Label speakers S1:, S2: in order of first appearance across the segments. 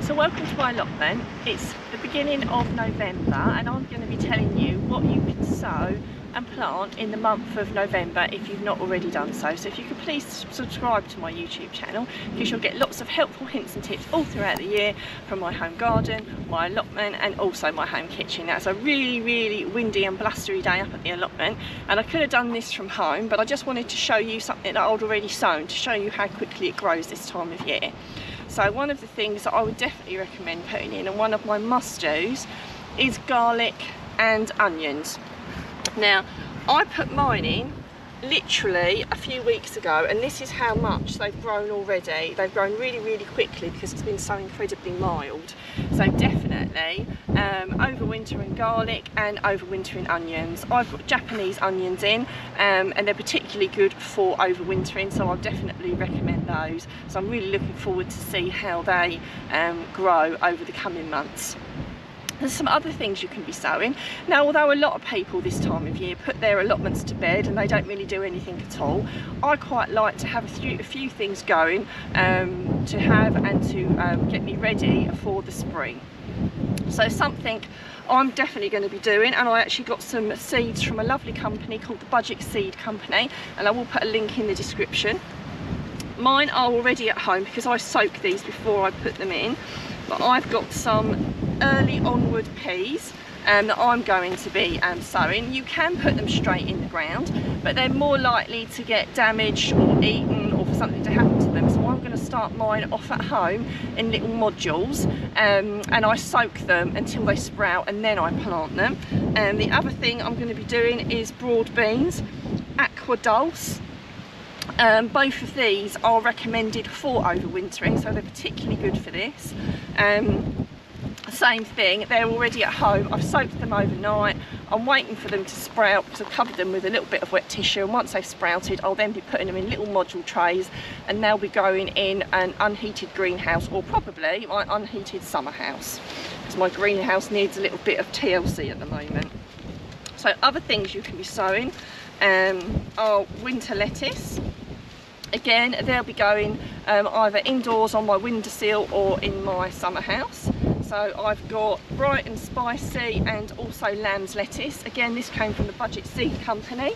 S1: So welcome to my allotment. It's the beginning of November and I'm going to be telling you what you can sow and plant in the month of November if you've not already done so. So if you could please subscribe to my YouTube channel, because you'll get lots of helpful hints and tips all throughout the year from my home garden, my allotment and also my home kitchen. Now it's a really windy and blustery day up at the allotment and I could have done this from home, but I just wanted to show you something that I'd already sown to show you how quickly it grows this time of year. So one of the things that I would definitely recommend putting in, and one of my must-dos, is garlic and onions. Now, I put mine in literally a few weeks ago, and this is how much they've grown already. They've grown really quickly because it's been so incredibly mild. So definitely overwintering garlic and overwintering onions. I've got Japanese onions in and they're particularly good for overwintering, so I'll definitely recommend those. So I'm really looking forward to see how they grow over the coming months. There's some other things you can be sowing. Now, although a lot of people this time of year put their allotments to bed and they don't really do anything at all, I quite like to have a few things going to have and to get me ready for the spring. So something I'm definitely going to be doing, and I actually got some seeds from a lovely company called the Budget Seed Company, and I will put a link in the description. Mine are already at home because I soak these before I put them in, but I've got some early onward peas that I'm going to be sowing. You can put them straight in the ground, but they're more likely to get damaged or eaten or for something to happen to them. So I'm going to start mine off at home in little modules and I soak them until they sprout and then I plant them. And the other thing I'm going to be doing is broad beans, aqua dulse. Both of these are recommended for overwintering, so they're particularly good for this. Same thing, they're already at home. I've soaked them overnight. I'm waiting for them to sprout because I've covered them with a little bit of wet tissue, and once they've sprouted I'll then be putting them in little module trays and they'll be going in an unheated greenhouse, or probably my unheated summer house, because my greenhouse needs a little bit of TLC at the moment. So other things you can be sowing are winter lettuce. Again, they'll be going either indoors on my windowsill or in my summer house. So I've got bright and spicy and also lamb's lettuce. Again, this came from the Budget Seed Company.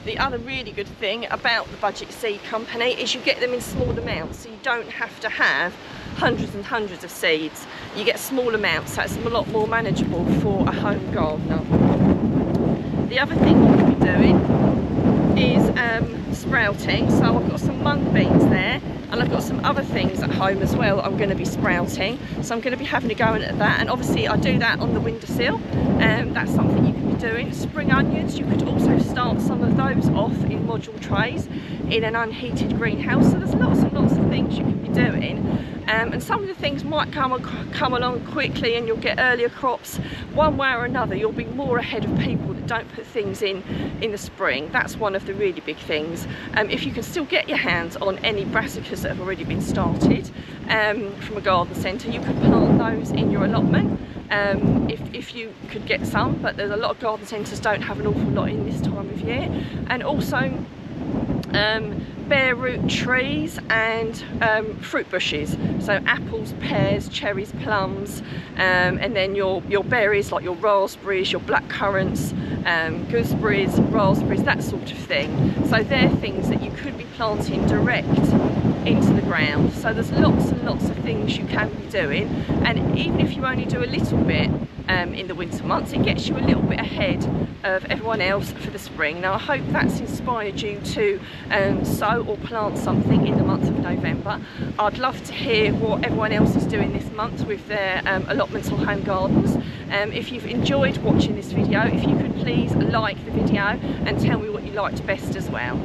S1: The other really good thing about the Budget Seed Company is you get them in small amounts, so you don't have to have hundreds and hundreds of seeds. You get small amounts, so it's a lot more manageable for a home gardener. The other thing you can be doing is sprouting. So I've got some mung beans there, and I've got some other things at home as well I'm going to be sprouting, so I'm going to be having a go at that. And obviously I do that on the windowsill, and that's something you can be doing. Spring onions, you could also start some of those off in module trays in an unheated greenhouse. So there's lots and lots of things you can be doing, and some of the things might come along quickly and you'll get earlier crops. One way or another, you'll be more ahead of people that don't put things in the spring. That's one of the really big things. If you can still get your hands on any brassicas that have already been started from a garden centre, you can plant those in your allotment if you could get some, but there's a lot of garden centres don't have an awful lot in this time of year. And also bare root trees and fruit bushes, so apples, pears, cherries, plums, and then your berries like your raspberries, your black currants, gooseberries, raspberries, that sort of thing. So they're things that you could be planting direct into the ground. So there's lots and lots of things you can be doing, and even if you only do a little bit in the winter months, it gets you a little bit ahead of everyone else for the spring. Now I hope that's inspired you to sow or plant something in the month of November. I'd love to hear what everyone else is doing this month with their allotments or home gardens. If you've enjoyed watching this video, if you could please like the video and tell me what you liked best as well.